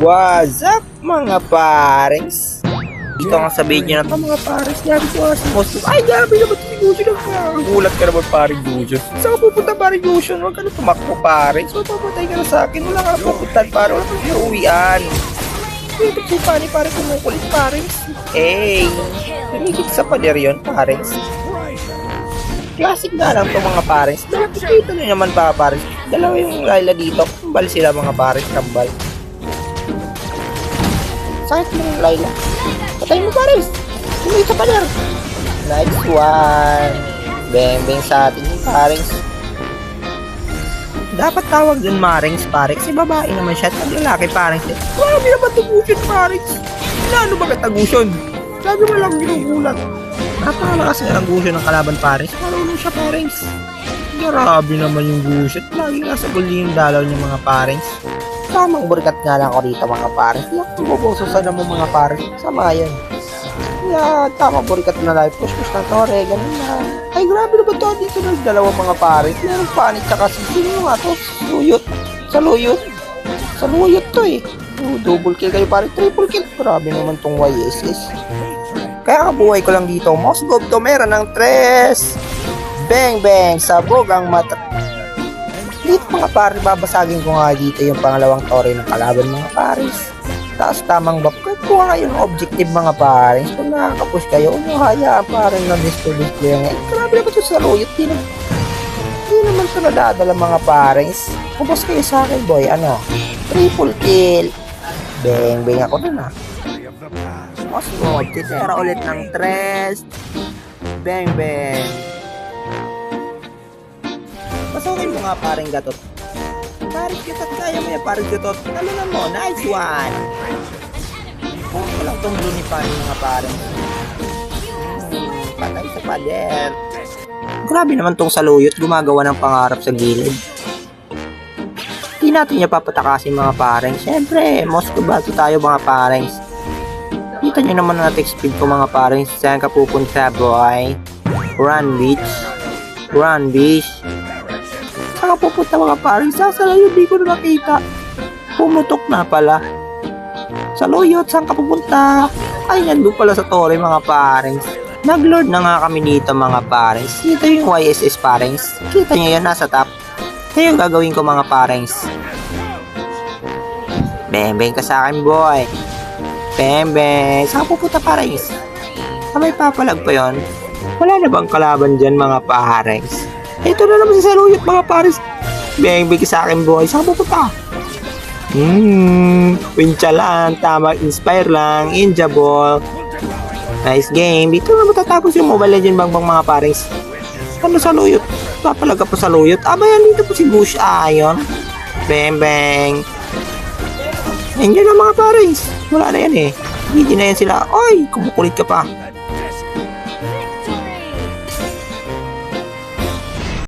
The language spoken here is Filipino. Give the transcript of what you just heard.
What's up mga pares? Dito nga sa video na ito mga pares. Grabe ko nga si Moscow. Ay grabe naman si Gusion. Nagulat ka naman paring Gusion. Saan ka pupunta paring Gusion? Huwag ka na tumakbo pares. Mapapatay ka na sa akin. Wala ka na pupuntan pare. Wala ka na uwian. Ito si Pani pare kumukulit pares. Hey! Lumikit sa pader yun pares. Classic na lang itong mga pares. Nakikita nyo naman ba pares? Dalawa yung Layla dito. Kambal sila mga pares. Kambal. Sakit mo yung Layla. Patay mo pares. Hindi sa pader. Nice one. Bembeng sa atin yung pares. Dapat tawag dun marings pares. Si babae naman siya. At lalaki pares. Grabe naman tagusin pares. Ano ba katagusin? Lagi mo lang ginugulat. Napakalakas nga ng Gusion ng kalaban pares. Marunong siya pares. Grabe naman yung Gusion. Lagi nasa guli yung dalaw niya mga pares. Tamang burikat nga lang ako rito mga pares. Yung buboso sana mo mga pares. Sama yan. Kaya tamang burikat na live push ng tore. Ganun na. Ay grabe na ba ito? Dito ng dalawang mga pares. Meron panit tsaka sino nga to? Luyot. Sa luyot. Sa luyot to eh. Double kill kayo pares. Triple kill. Grabe naman tong YSS. Kaya kabuhay ko lang dito. Moscow to meron ng tres. Bang bang. Sabog ang mata. Dito mga pares, babasagin ko nga dito yung pangalawang tore ng kalaban mga pares. Tapos tamang buff. Kuha nga yung objective mga pares. Kung nakakapush kayo, hayaan pares na display nga. Grabe na ba ito sa luyot din? Hindi naman ito nadadala mga pares. Kupos kayo sa akin boy. Ano? Triple kill. Bang bang ako dun ah. Moscow, titera ulit ng tres. Bang bang. Pasawin mo nga paring gatot. Paring gatot, kaya mo yan paring gatot. Talunan mo, nice one. Kung ko lang itong blue ni paring mga paring. Patay sa pader. Grabe naman tong saluyot, gumagawa ng pangarap sa gilid. Hindi natin niya papatakasin mga paring. Siyempre, Moscow bato tayo mga paring. Kita nyo naman na text speed ko mga paring. Saan ka pupunta boy? Run beach. Run beach. Saan ka pupunta mga paring? Sa saluyot di ko na nakita. Pumutok na pala. Saluyot, saan ka pupunta? Ay, nandun pala sa tore mga paring. Nag-lord na nga kami dito mga paring. Dito yung YSS paring. Kita nyo yan nasa top. Ito yung gagawin ko mga paring. Bembeng ka sa akin boy. Bembeng. Saan ka pupunta paring? May papalag pa yon. Wala na bang kalaban dyan mga paring? Ito na naman si saluyot mga pares. Bang sa akin boy. Saan pupunta? Wincha lang. Tama. Inspire lang. Injable. Nice game. Dito na matatapos yung Mobile Legends bangbang mga pares. Ano saluyot? Papalaga pa saluyot. Yan dito po si Bush. Ayon. Bang bang. Nandiyan na mga pares. Wala na yan eh. Hindi na yan sila. Oy, kumukulit ka pa.